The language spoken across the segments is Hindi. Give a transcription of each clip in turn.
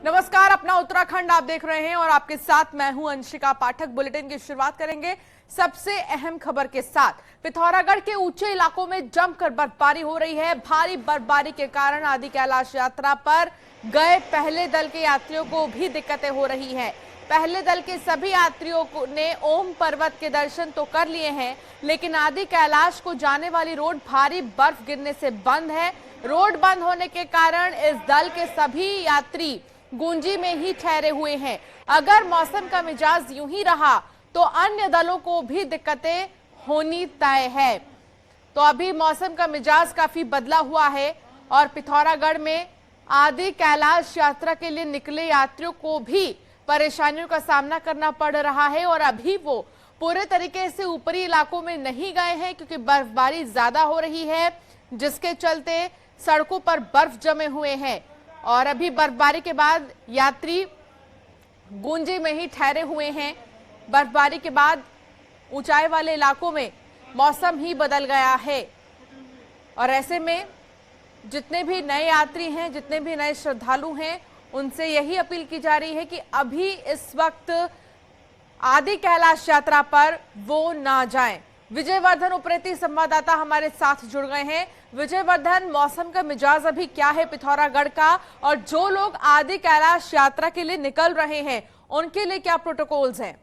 नमस्कार, अपना उत्तराखंड आप देख रहे हैं और आपके साथ मैं हूं अंशिका पाठक। बुलेटिन की शुरुआत करेंगे सबसे अहम खबर के साथ। पिथौरागढ़ के ऊंचे इलाकों में जमकर बर्फबारी हो रही है। भारी बर्फबारी के कारण आदि कैलाश यात्रा पर गए पहले दल के यात्रियों को भी दिक्कतें हो रही हैं। पहले दल के सभी यात्रियों ने ओम पर्वत के दर्शन तो कर लिए हैं, लेकिन आदि कैलाश को जाने वाली रोड भारी बर्फ गिरने से बंद है। रोड बंद होने के कारण इस दल के सभी यात्री गुंजी में ही ठहरे हुए हैं। अगर मौसम का मिजाज यूं ही रहा तो अन्य दलों को भी दिक्कतें होनी तय है। तो अभी मौसम का मिजाज काफी बदला हुआ है और पिथौरागढ़ में आदि कैलाश यात्रा के लिए निकले यात्रियों को भी परेशानियों का सामना करना पड़ रहा है और अभी वो पूरे तरीके से ऊपरी इलाकों में नहीं गए हैं क्योंकि बर्फबारी ज्यादा हो रही है, जिसके चलते सड़कों पर बर्फ जमे हुए हैं और अभी बर्फबारी के बाद यात्री गुंजी में ही ठहरे हुए हैं। बर्फबारी के बाद ऊंचाई वाले इलाकों में मौसम ही बदल गया है और ऐसे में जितने भी नए यात्री हैं, जितने भी नए श्रद्धालु हैं, उनसे यही अपील की जा रही है कि अभी इस वक्त आदि कैलाश यात्रा पर वो ना जाएं। विजयवर्धन उप्रेती संवाददाता हमारे साथ जुड़ गए हैं। विजयवर्धन, मौसम का मिजाज अभी क्या है पिथौरागढ़ का, और जो लोग आदि कैलाश यात्रा के लिए निकल रहे हैं उनके लिए क्या प्रोटोकॉल्स हैं?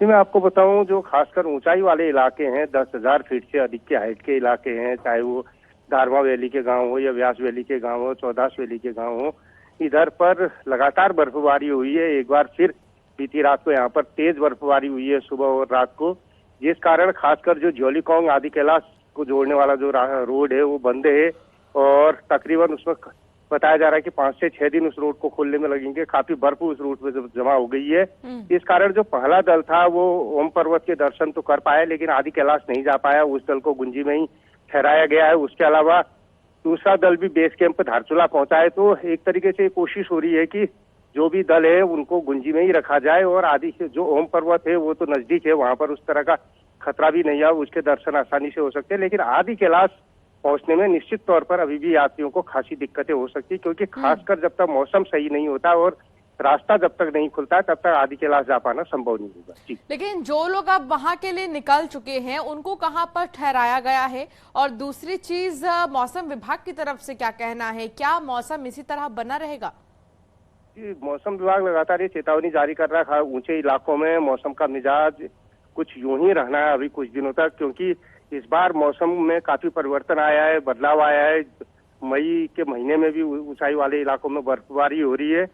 जी, मैं आपको बताऊं, जो खासकर ऊंचाई वाले इलाके हैं, 10,000 फीट से अधिक के हाइट के इलाके हैं, चाहे वो धारमा वैली के गांव हो या व्यास वैली के गांव हो, चौदास वैली के गांव हो, इधर पर लगातार बर्फबारी हुई है। एक बार फिर बीती रात को यहाँ पर तेज बर्फबारी हुई है सुबह और रात को, जिस कारण खासकर जो जोलीकोंग आदि कैलाश को जोड़ने वाला जो रोड है वो बंद है और तकरीबन उसमें बताया जा रहा है कि 5 से 6 दिन उस रोड को खोलने में लगेंगे। काफी बर्फ उस रूट में जमा हो गई है। इस कारण जो पहला दल था वो ओम पर्वत के दर्शन तो कर पाया, लेकिन आदि कैलाश नहीं जा पाया। उस दल को गुंजी में ही ठहराया गया है। उसके अलावा दूसरा दल भी बेस कैंप धारचूला पहुंचा है। तो एक तरीके से कोशिश हो रही है कि जो भी दल है उनको गुंजी में ही रखा जाए और आदि जो ओम पर्वत है वो तो नजदीक है, वहां पर उस तरह का खतरा भी नहीं है, उसके दर्शन आसानी से हो सकते हैं। लेकिन आदि कैलाश पहुंचने में निश्चित तौर पर अभी भी यात्रियों को खासी दिक्कतें हो सकती है, क्योंकि खासकर जब तक मौसम सही नहीं होता और रास्ता जब तक नहीं खुलता तब तक आदि कैलाश जा पाना संभव नहीं होगा। जी, लेकिन जो लोग अब वहां के लिए निकल चुके हैं उनको कहां पर ठहराया गया है? और दूसरी चीज, मौसम विभाग की तरफ से क्या कहना है? क्या मौसम इसी तरह बना रहेगा? जी, मौसम विभाग लगातार ये चेतावनी जारी कर रहा है। ऊंचे इलाकों में मौसम का मिजाज कुछ यूं ही रहना है अभी कुछ दिनों तक, क्योंकि इस बार मौसम में काफी परिवर्तन आया है, बदलाव आया है। मई के महीने में भी ऊंचाई वाले इलाकों में बर्फबारी हो रही है।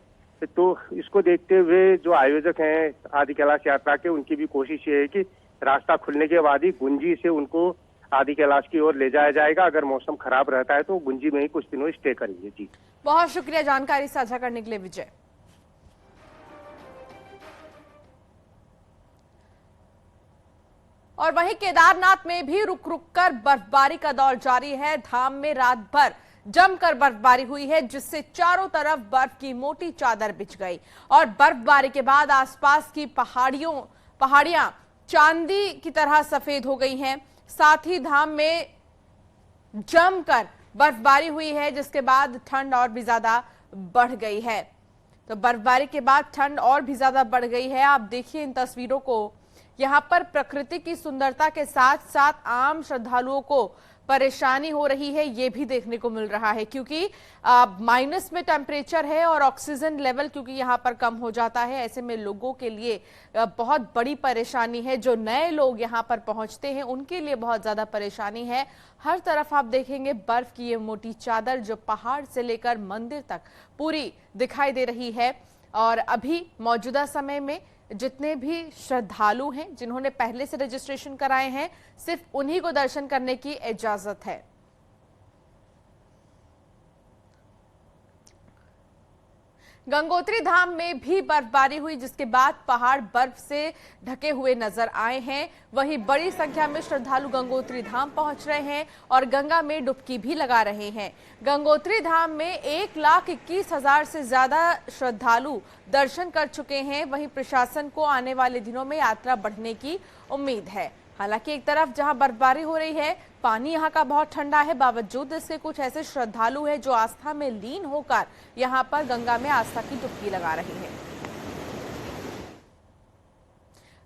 तो इसको देखते हुए जो आयोजक हैं आदि कैलाश यात्रा के, उनकी भी कोशिश ये है कि रास्ता खुलने के बाद ही गुंजी से उनको आदि कैलाश की ओर ले जाया जाएगा। अगर मौसम खराब रहता है तो गुंजी में ही कुछ दिनों स्टे करेंगे। जी, बहुत शुक्रिया जानकारी साझा करने के लिए विजय। और वहीं केदारनाथ में भी रुक रुक कर बर्फबारी का दौर जारी है। धाम में रात भर जमकर बर्फबारी हुई है, जिससे चारों तरफ बर्फ की मोटी चादर बिछ गई और बर्फबारी के बाद आसपास की पहाड़ियां चांदी की तरह सफेद हो गई हैं। साथ ही धाम में जमकर बर्फबारी हुई है, जिसके बाद ठंड और भी ज्यादा बढ़ गई है। तो बर्फबारी के बाद ठंड और भी ज्यादा बढ़ गई है। आप देखिए इन तस्वीरों को। यहाँ पर प्रकृति की सुंदरता के साथ साथ आम श्रद्धालुओं को परेशानी हो रही है, ये भी देखने को मिल रहा है, क्योंकि माइनस में टेम्परेचर है और ऑक्सीजन लेवल क्योंकि यहाँ पर कम हो जाता है। ऐसे में लोगों के लिए बहुत बड़ी परेशानी है। जो नए लोग यहाँ पर पहुंचते हैं उनके लिए बहुत ज्यादा परेशानी है। हर तरफ आप देखेंगे बर्फ की ये मोटी चादर जो पहाड़ से लेकर मंदिर तक पूरी दिखाई दे रही है। और अभी मौजूदा समय में जितने भी श्रद्धालु हैं जिन्होंने पहले से रजिस्ट्रेशन कराए हैं, सिर्फ उन्हीं को दर्शन करने की इजाजत है। गंगोत्री धाम में भी बर्फबारी हुई, जिसके बाद पहाड़ बर्फ से ढके हुए नजर आए हैं। वहीं बड़ी संख्या में श्रद्धालु गंगोत्री धाम पहुंच रहे हैं और गंगा में डुबकी भी लगा रहे हैं। गंगोत्री धाम में 1,21,000 से ज्यादा श्रद्धालु दर्शन कर चुके हैं। वहीं प्रशासन को आने वाले दिनों में यात्रा बढ़ने की उम्मीद है। हालांकि एक तरफ जहां बर्फबारी हो रही है, पानी यहां का बहुत ठंडा है, बावजूद इसके कुछ ऐसे श्रद्धालु हैं जो आस्था में लीन होकर यहां पर गंगा में आस्था की डुबकी लगा रहे हैं।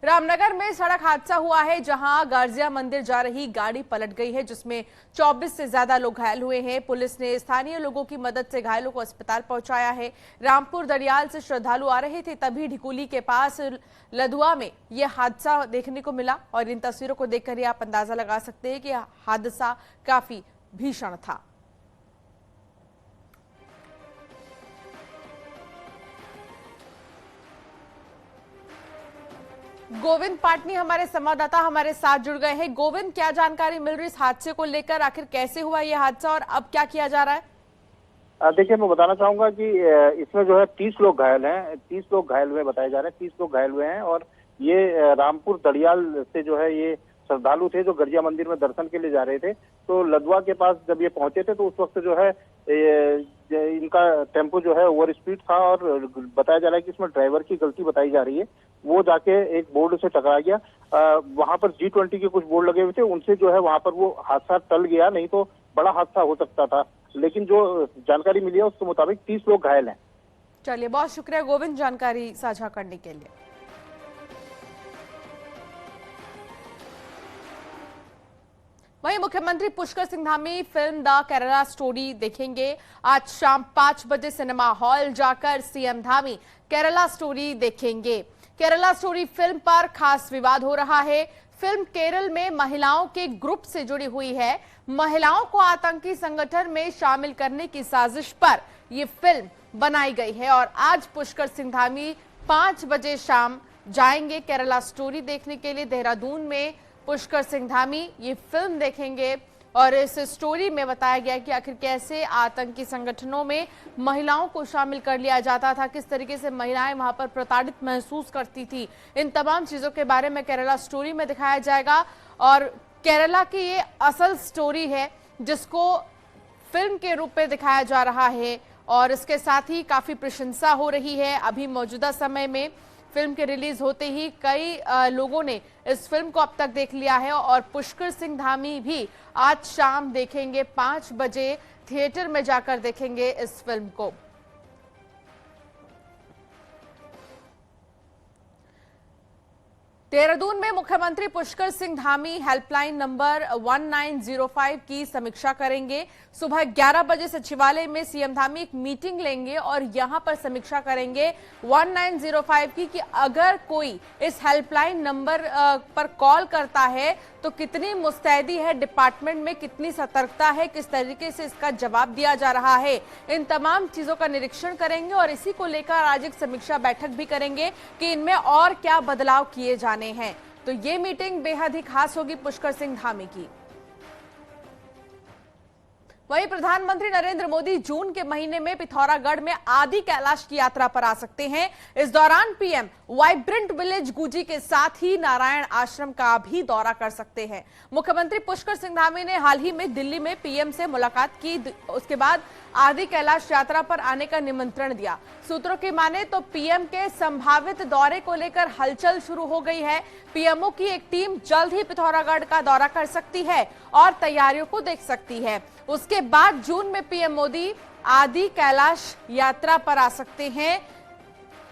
रामनगर में सड़क हादसा हुआ है, जहां गाजिया मंदिर जा रही गाड़ी पलट गई है, जिसमें 24 से ज्यादा लोग घायल हुए हैं। पुलिस ने स्थानीय लोगों की मदद से घायलों को अस्पताल पहुंचाया है। रामपुर दड़ियाल से श्रद्धालु आ रहे थे, तभी ढिकुली के पास लदुआ में यह हादसा देखने को मिला और इन तस्वीरों को देखकर ही आप अंदाजा लगा सकते हैं कि हादसा काफी भीषण था। गोविंद पाटनी हमारे संवाददाता हमारे साथ जुड़ गए हैं। गोविंद, क्या जानकारी मिल रही इस हादसे को लेकर? आखिर कैसे हुआ यह हादसा और अब क्या किया जा रहा है? देखिए, मैं बताना चाहूंगा कि इसमें जो है 30 लोग घायल हैं, 30 लोग घायल हुए बताए जा रहे हैं, 30 लोग घायल हुए हैं। और ये रामपुर दड़ियाल से जो है ये श्रद्धालु थे जो गर्जिया मंदिर में दर्शन के लिए जा रहे थे। तो लदुआ के पास जब ये पहुंचे थे तो उस वक्त जो है इनका टेम्पो जो है ओवर स्पीड था और बताया जा रहा है कि इसमें ड्राइवर की गलती बताई जा रही है। वो जाके एक बोर्ड से टकरा गया। वहां पर G20 के कुछ बोर्ड लगे हुए थे, उनसे जो है वहां पर वो हादसा टल गया, नहीं तो बड़ा हादसा हो सकता था। लेकिन जो जानकारी मिली है उसके मुताबिक 30 लोग घायल हैं। चलिए, बहुत शुक्रिया गोविंद जानकारी साझा करने के लिए। वहीं मुख्यमंत्री Pushkar Singh Dhami film the Kerala story देखेंगे। आज शाम 5 बजे सिनेमा हॉल जाकर सीएम धामी केरला स्टोरी देखेंगे। केरला स्टोरी फिल्म पर खास विवाद हो रहा है। फिल्म केरल में महिलाओं के ग्रुप से जुड़ी हुई है। महिलाओं को आतंकी संगठन में शामिल करने की साजिश पर यह फिल्म बनाई गई है और आज पुष्कर सिंह धामी 5 बजे शाम जाएंगे केरला स्टोरी देखने के लिए। देहरादून में पुष्कर सिंह धामी ये फिल्म देखेंगे और इस स्टोरी में बताया गया कि आखिर कैसे आतंकी संगठनों में महिलाओं को शामिल कर लिया जाता था, किस तरीके से महिलाएं वहां पर प्रताड़ित महसूस करती थी। इन तमाम चीजों के बारे में केरला स्टोरी में दिखाया जाएगा और केरला की ये असल स्टोरी है जिसको फिल्म के रूप में दिखाया जा रहा है और इसके साथ ही काफी प्रशंसा हो रही है। अभी मौजूदा समय में फिल्म के रिलीज होते ही कई लोगों ने इस फिल्म को अब तक देख लिया है और पुष्कर सिंह धामी भी आज शाम देखेंगे, 5 बजे थिएटर में जाकर देखेंगे इस फिल्म को। देहरादून में मुख्यमंत्री पुष्कर सिंह धामी हेल्पलाइन नंबर 1905 की समीक्षा करेंगे। सुबह 11 बजे सचिवालय में सीएम धामी एक मीटिंग लेंगे और यहां पर समीक्षा करेंगे 1905 की कि अगर कोई इस हेल्पलाइन नंबर पर कॉल करता है तो कितनी मुस्तैदी है डिपार्टमेंट में, कितनी सतर्कता है, किस तरीके से इसका जवाब दिया जा रहा है। इन तमाम चीजों का निरीक्षण करेंगे और इसी को लेकर आज एक समीक्षा बैठक भी करेंगे कि इनमें और क्या बदलाव किए जाने हैं। तो ये मीटिंग बेहद ही खास होगी पुष्कर सिंह धामी की। वहीं प्रधानमंत्री नरेंद्र मोदी जून के महीने में पिथौरागढ़ में आदि कैलाश की यात्रा पर आ सकते हैं। इस दौरान पीएम वाइब्रेंट विलेज गुजी के साथ ही नारायण आश्रम का भी दौरा कर सकते हैं। मुख्यमंत्री पुष्कर सिंह धामी ने हाल ही में दिल्ली में पीएम से मुलाकात की, उसके बाद आदि कैलाश यात्रा पर आने का निमंत्रण दिया। सूत्रों की माने तो पीएम के संभावित दौरे को लेकर हलचल शुरू हो गई है। पीएमओ की एक टीम जल्द ही पिथौरागढ़ का दौरा कर सकती है और तैयारियों को देख सकती है। उसके बाद जून में पीएम मोदी आदि कैलाश यात्रा पर आ सकते हैं।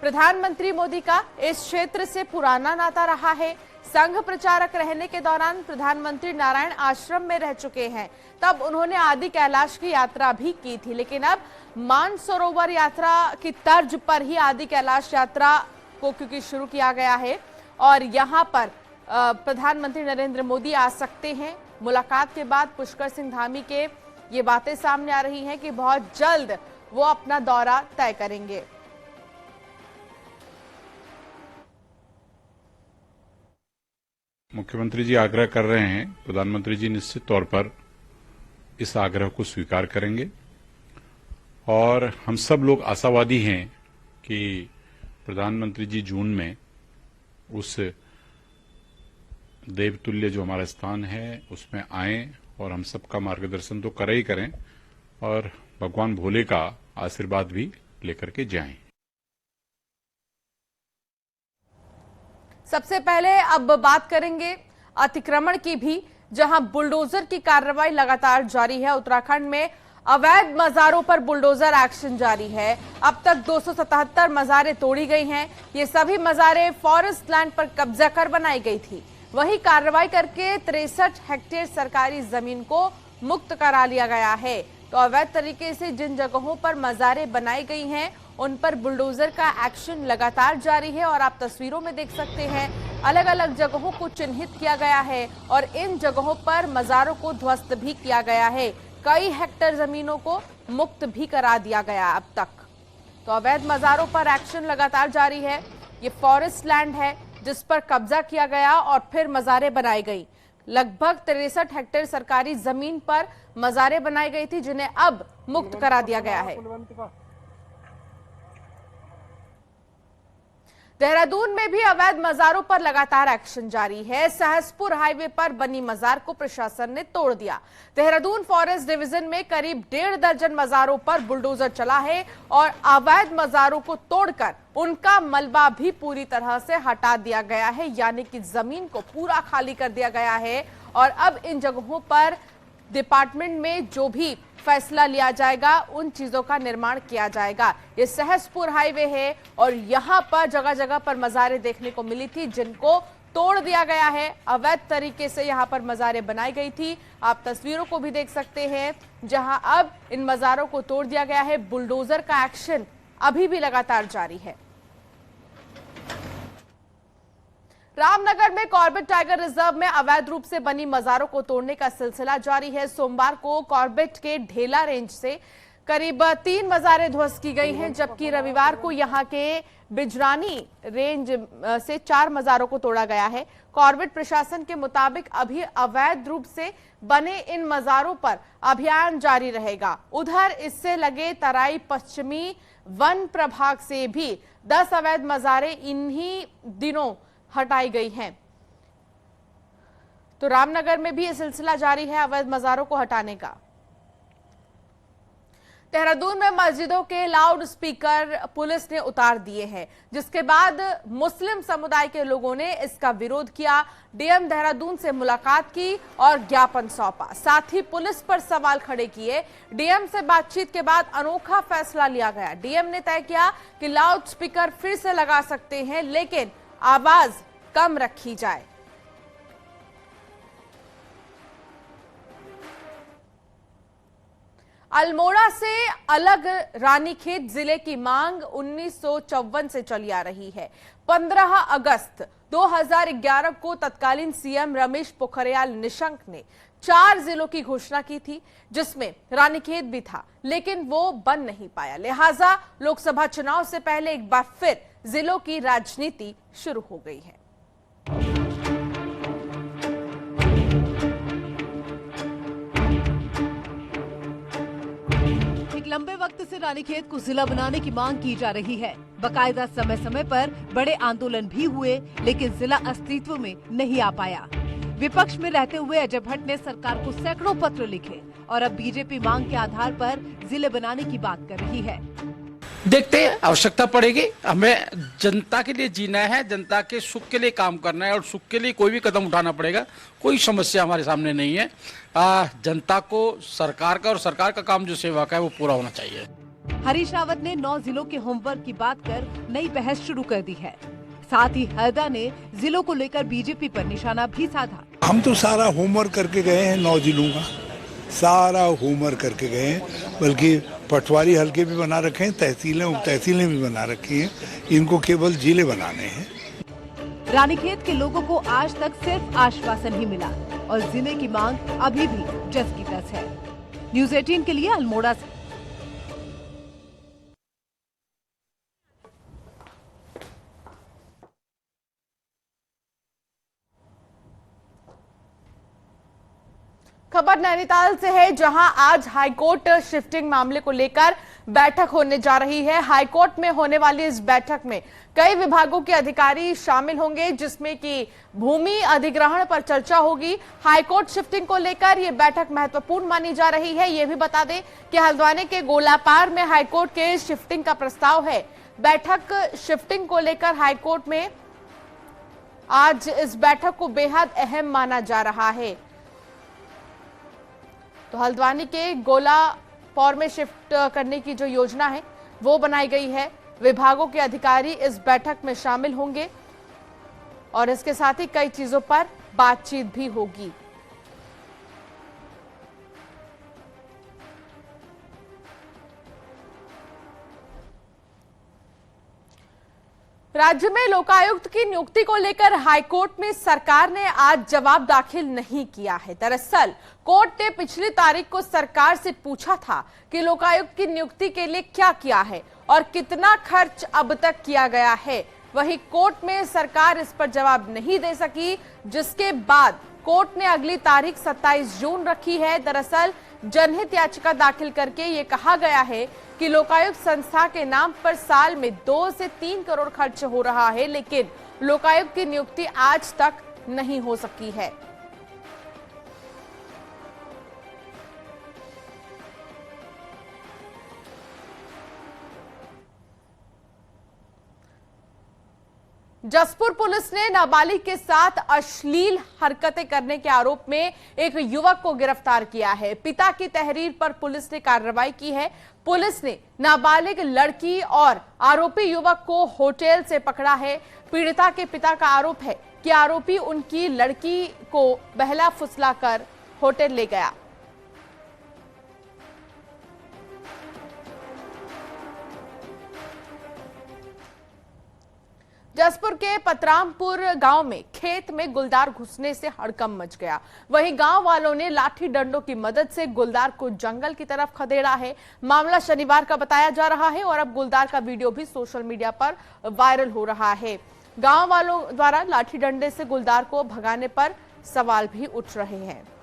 प्रधानमंत्री मोदी का इस क्षेत्र से पुराना नाता रहा है। संघ प्रचारक रहने के दौरान प्रधानमंत्री नारायण आश्रम में रह चुके हैं, तब उन्होंने आदि कैलाश की यात्रा भी की थी। लेकिन अब मानसरोवर यात्रा की तर्ज पर ही आदि कैलाश यात्रा को क्योंकि शुरू किया गया है और यहां पर प्रधानमंत्री नरेंद्र मोदी आ सकते हैं। मुलाकात के बाद पुष्कर सिंह धामी के ये बातें सामने आ रही हैं कि बहुत जल्द वो अपना दौरा तय करेंगे। मुख्यमंत्री जी आग्रह कर रहे हैं, प्रधानमंत्री जी निश्चित तौर पर इस आग्रह को स्वीकार करेंगे और हम सब लोग आशावादी हैं कि प्रधानमंत्री जी जून में उस देवतुल्य जो हमारा स्थान है उसमें आएं और हम सबका मार्गदर्शन तो करें ही करें और भगवान भोले का आशीर्वाद भी लेकर के जाएं। सबसे पहले अब बात करेंगे अतिक्रमण की भी, जहां बुलडोजर की कार्रवाई लगातार जारी है। उत्तराखंड में अवैध मजारों पर बुलडोजर एक्शन जारी है। अब तक 277 मजारें तोड़ी गई हैं। ये सभी मजारें फॉरेस्ट लैंड पर कब्जा कर बनाई गई थी। वही कार्रवाई करके 63 हेक्टेयर सरकारी जमीन को मुक्त करा लिया गया है। तो अवैध तरीके से जिन जगहों पर मजारें बनाई गई हैं उन पर बुलडोजर का एक्शन लगातार जारी है और आप तस्वीरों में देख सकते हैं अलग अलग जगहों को चिन्हित किया गया है और इन जगहों पर मजारों को ध्वस्त भी किया गया है। कई हेक्टेयर जमीनों को मुक्त भी करा दिया गया अब तक। तो अवैध मजारों पर एक्शन लगातार जारी है। ये फॉरेस्ट लैंड है जिस पर कब्जा किया गया और फिर मजारें बनाई गई। लगभग 63 हेक्टेयर सरकारी जमीन पर मजारें बनाई गई थी जिन्हें अब मुक्त करा दिया गया है। देहरादून में भी अवैध मजारों पर लगातार एक्शन जारी है। सहसपुर हाईवे पर बनी मजार को प्रशासन ने तोड़ दिया। देहरादून फॉरेस्ट डिवीजन में करीब 1.5 दर्जन मजारों पर बुलडोजर चला है और अवैध मजारों को तोड़कर उनका मलबा भी पूरी तरह से हटा दिया गया है, यानी कि जमीन को पूरा खाली कर दिया गया है। और अब इन जगहों पर डिपार्टमेंट में जो भी फैसला लिया जाएगा उन चीजों का निर्माण किया जाएगा। ये सहसपुर हाईवे है और यहाँ पर जगह जगह पर मजारें देखने को मिली थी जिनको तोड़ दिया गया है। अवैध तरीके से यहाँ पर मजारें बनाई गई थी। आप तस्वीरों को भी देख सकते हैं जहां अब इन मजारों को तोड़ दिया गया है। बुलडोजर का एक्शन अभी भी लगातार जारी है। रामनगर में कॉर्बेट टाइगर रिजर्व में अवैध रूप से बनी मजारों को तोड़ने का सिलसिला जारी है। सोमवार को कॉर्बेट के ढेला रेंज से करीब 3 मजारें ध्वस्त की गई हैं, जबकि रविवार को यहां के बिजरानी रेंज से 4 मजारों को तोड़ा गया है। कॉर्बेट प्रशासन के मुताबिक अभी अवैध रूप से बने इन मजारों पर अभियान जारी रहेगा। उधर इससे लगे तराई पश्चिमी वन प्रभाग से भी 10 अवैध मजारें इन्हीं दिनों हटाई गई हैं। तो रामनगर में भी यह सिलसिला जारी है अवैध मजारों को हटाने का। देहरादून में मस्जिदों के लाउड स्पीकर पुलिस ने उतार दिए हैं, जिसके बाद मुस्लिम समुदाय के लोगों ने इसका विरोध किया। डीएम देहरादून से मुलाकात की और ज्ञापन सौंपा, साथ ही पुलिस पर सवाल खड़े किए। डीएम से बातचीत के बाद अनोखा फैसला लिया गया। डीएम ने तय किया कि लाउड स्पीकर फिर से लगा सकते हैं, लेकिन आवाज कम रखी जाए। अल्मोड़ा से अलग रानीखेत जिले की मांग 1954 से चली आ रही है। 15 अगस्त 2011 को तत्कालीन सीएम रमेश पोखरियाल निशंक ने 4 जिलों की घोषणा की थी, जिसमें रानीखेत भी था, लेकिन वो बन नहीं पाया। लिहाजा लोकसभा चुनाव से पहले एक बार फिर जिलों की राजनीति शुरू हो गई है। एक लंबे वक्त से रानीखेत को जिला बनाने की मांग की जा रही है। बकायदा समय समय पर बड़े आंदोलन भी हुए, लेकिन जिला अस्तित्व में नहीं आ पाया। विपक्ष में रहते हुए अजय भट्ट ने सरकार को सैकड़ों पत्र लिखे और अब बीजेपी मांग के आधार पर जिले बनाने की बात कर रही है। देखते हैं, आवश्यकता पड़ेगी। हमें जनता के लिए जीना है, जनता के सुख के लिए काम करना है और सुख के लिए कोई भी कदम उठाना पड़ेगा। कोई समस्या हमारे सामने नहीं है। जनता को सरकार का और सरकार का काम जो सेवा का है वो पूरा होना चाहिए। हरीश रावत ने 9 जिलों के होमवर्क की बात कर नई बहस शुरू कर दी है। साथ ही हरदा ने जिलों को लेकर बीजेपी पर निशाना भी साधा। हम तो सारा होमवर्क करके गए हैं, 9 जिलों का सारा होमवर्क करके गए हैं, बल्कि पटवारी हल्के भी बना रखे हैं, तहसीलें उप तहसीलें भी बना रखी हैं। इनको केवल जिले बनाने हैं। रानीखेत के लोगों को आज तक सिर्फ आश्वासन ही मिला और जिले की मांग अभी भी जस की तस है। न्यूज़ 18 के लिए अल्मोड़ा से खबर नैनीताल से है, जहां आज हाईकोर्ट शिफ्टिंग मामले को लेकर बैठक होने जा रही है। हाईकोर्ट में होने वाली इस बैठक में कई विभागों के अधिकारी शामिल होंगे, जिसमें कि भूमि अधिग्रहण पर चर्चा होगी। हाईकोर्ट शिफ्टिंग को लेकर यह बैठक महत्वपूर्ण मानी जा रही है। यह भी बता दें कि हल्द्वानी के गोलापार में हाईकोर्ट के शिफ्टिंग का प्रस्ताव है। बैठक शिफ्टिंग को लेकर हाईकोर्ट में आज इस बैठक को बेहद अहम माना जा रहा है। तो हल्द्वानी के गोलापौर में शिफ्ट करने की जो योजना है वो बनाई गई है। विभागों के अधिकारी इस बैठक में शामिल होंगे और इसके साथ ही कई चीजों पर बातचीत भी होगी। राज्य में लोकायुक्त की नियुक्ति को लेकर हाईकोर्ट में सरकार ने आज जवाब दाखिल नहीं किया है। दरअसल कोर्ट ने पिछली तारीख को सरकार से पूछा था कि लोकायुक्त की नियुक्ति के लिए क्या किया है और कितना खर्च अब तक किया गया है। वहीं कोर्ट में सरकार इस पर जवाब नहीं दे सकी, जिसके बाद कोर्ट ने अगली तारीख 27 जून रखी है। दरअसल जनहित याचिका दाखिल करके ये कहा गया है कि लोकायुक्त संस्था के नाम पर साल में 2 से 3 करोड़ खर्च हो रहा है, लेकिन लोकायुक्त की नियुक्ति आज तक नहीं हो सकी है। जसपुर पुलिस ने नाबालिग के साथ अश्लील हरकतें करने के आरोप में एक युवक को गिरफ्तार किया है। पिता की तहरीर पर पुलिस ने कार्रवाई की है। पुलिस ने नाबालिग लड़की और आरोपी युवक को होटल से पकड़ा है। पीड़िता के पिता का आरोप है कि आरोपी उनकी लड़की को बहला फुसलाकर होटल ले गया। जसपुर के पतरामपुर गांव में खेत में गुलदार घुसने से हड़कंप मच गया। वहीं गांव वालों ने लाठी डंडों की मदद से गुलदार को जंगल की तरफ खदेड़ा है। मामला शनिवार का बताया जा रहा है और अब गुलदार का वीडियो भी सोशल मीडिया पर वायरल हो रहा है। गांव वालों द्वारा लाठी डंडे से गुलदार को भगाने पर सवाल भी उठ रहे हैं।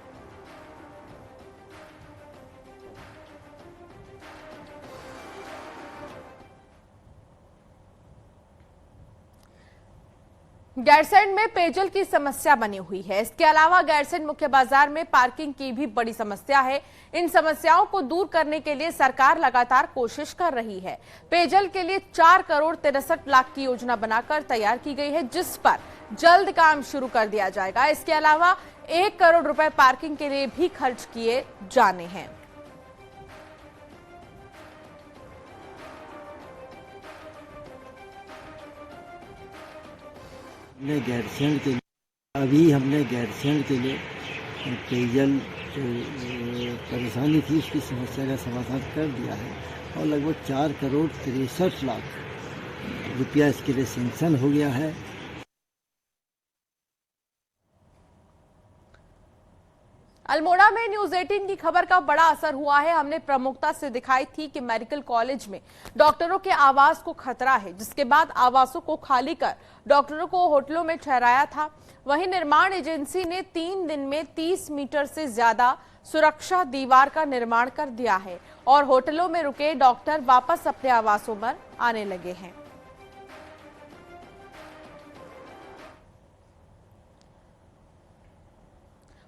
गैरसैंण में पेयजल की समस्या बनी हुई है। इसके अलावा गैरसैंण मुख्य बाजार में पार्किंग की भी बड़ी समस्या है। इन समस्याओं को दूर करने के लिए सरकार लगातार कोशिश कर रही है। पेयजल के लिए 4 करोड़ 63 लाख की योजना बनाकर तैयार की गई है, जिस पर जल्द काम शुरू कर दिया जाएगा। इसके अलावा 1 करोड़ रुपए पार्किंग के लिए भी खर्च किए जाने हैं। हमने गैरसैंण के लिए पेयजल जो परेशानी थी उसकी समस्या का समाधान कर दिया है और लगभग 4 करोड़ 63 लाख रुपया इसके लिए सैंक्शन हो गया है। अल्मोड़ा में न्यूज 18 की खबर का बड़ा असर हुआ है। हमने प्रमुखता से दिखाई थी कि मेडिकल कॉलेज में डॉक्टरों के आवास को खतरा है, जिसके बाद आवासों को खाली कर डॉक्टरों को होटलों में ठहराया था। वहीं निर्माण एजेंसी ने 3 दिन में 30 मीटर से ज्यादा सुरक्षा दीवार का निर्माण कर दिया है और होटलों में रुके डॉक्टर वापस अपने आवासों पर आने लगे हैं।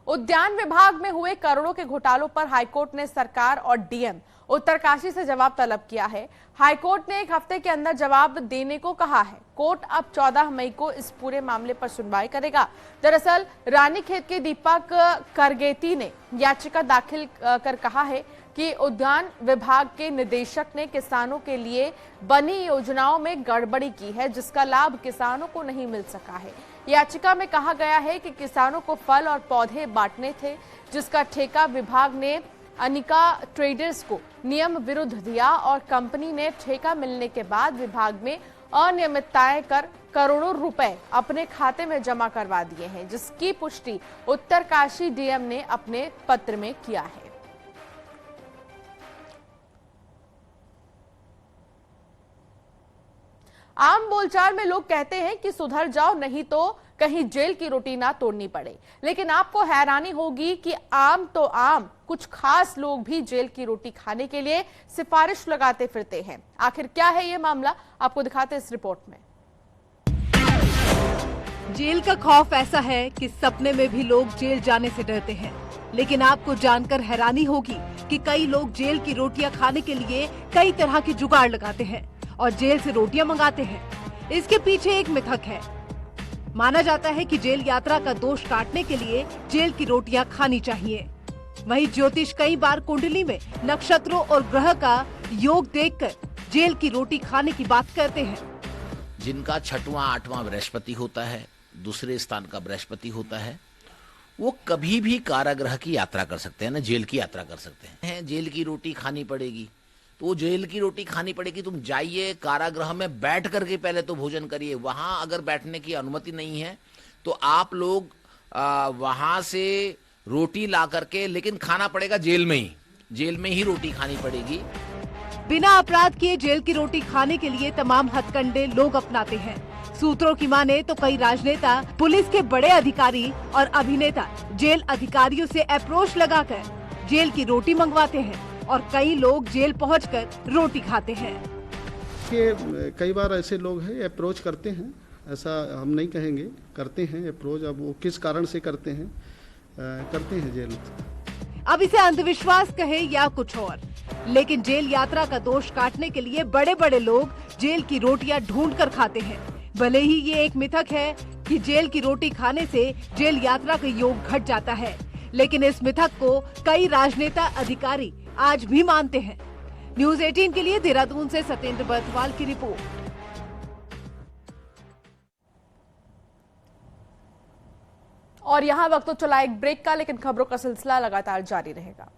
उद्यान विभाग में हुए करोड़ों के घोटालों पर हाईकोर्ट ने सरकार और डीएम उत्तरकाशी से जवाब तलब किया है। हाईकोर्ट ने 1 हफ्ते के अंदर जवाब देने को कहा है। कोर्ट अब 14 मई को इस पूरे मामले पर सुनवाई करेगा। दरअसल रानीखेत के दीपक करगेती ने याचिका दाखिल कर कहा है कि उद्यान विभाग के निदेशक ने किसानों के लिए बनी योजनाओं में गड़बड़ी की है, जिसका लाभ किसानों को नहीं मिल सका है। याचिका में कहा गया है कि किसानों को फल और पौधे बांटने थे, जिसका ठेका विभाग ने अनिका ट्रेडर्स को नियम विरुद्ध दिया और कंपनी ने ठेका मिलने के बाद विभाग में अनियमितताएं कर करोड़ों रुपए अपने खाते में जमा करवा दिए हैं, जिसकी पुष्टि उत्तरकाशी डीएम ने अपने पत्र में किया है। आम बोलचाल में लोग कहते हैं कि सुधर जाओ, नहीं तो कहीं जेल की रोटी ना तोड़नी पड़े। लेकिन आपको हैरानी होगी कि आम तो आम, कुछ खास लोग भी जेल की रोटी खाने के लिए सिफारिश लगाते फिरते हैं। आखिर क्या है ये मामला, आपको दिखाते हैं इस रिपोर्ट में। जेल का खौफ ऐसा है कि सपने में भी लोग जेल जाने से डरते हैं। लेकिन आपको जानकर हैरानी होगी कि कई लोग जेल की रोटियां खाने के लिए कई तरह के जुगाड़ लगाते हैं और जेल से रोटियां मंगाते हैं। इसके पीछे एक मिथक है। माना जाता है कि जेल यात्रा का दोष काटने के लिए जेल की रोटियां खानी चाहिए। वहीं ज्योतिष कई बार कुंडली में नक्षत्रों और ग्रह का योग देखकर जेल की रोटी खाने की बात करते हैं। जिनका 6वां 8वां बृहस्पति होता है, दूसरे स्थान का बृहस्पति होता है, वो कभी भी कारागृह की यात्रा कर सकते हैं ना, जेल की यात्रा कर सकते हैं। जेल की रोटी खानी पड़ेगी तो वो जेल की रोटी खानी पड़ेगी। तुम जाइए कारागृह में बैठ करके पहले तो भोजन करिए। वहां अगर बैठने की अनुमति नहीं है तो आप लोग वहां से रोटी ला करके, लेकिन खाना पड़ेगा जेल में ही रोटी खानी पड़ेगी। बिना अपराध किए जेल की रोटी खाने के लिए तमाम हथकंडे लोग अपनाते हैं। सूत्रों की माने तो कई राजनेता, पुलिस के बड़े अधिकारी और अभिनेता जेल अधिकारियों से अप्रोच लगाकर जेल की रोटी मंगवाते हैं और कई लोग जेल पहुंचकर रोटी खाते हैं। कि कई बार ऐसे लोग हैं अप्रोच करते हैं, ऐसा हम नहीं कहेंगे, करते हैं अप्रोच। अब वो किस कारण से करते हैं जेल। अब इसे अंधविश्वास कहे या कुछ और, लेकिन जेल यात्रा का दोष काटने के लिए बड़े बड़े लोग जेल की रोटियां ढूंढ कर खाते हैं। भले ही ये एक मिथक है कि जेल की रोटी खाने से जेल यात्रा का योग घट जाता है, लेकिन इस मिथक को कई राजनेता, अधिकारी आज भी मानते हैं। न्यूज़ 18 के लिए देहरादून से सत्येंद्र बर्थवाल की रिपोर्ट। और यहाँ वक्त तो चला एक ब्रेक का, लेकिन खबरों का सिलसिला लगातार जारी रहेगा।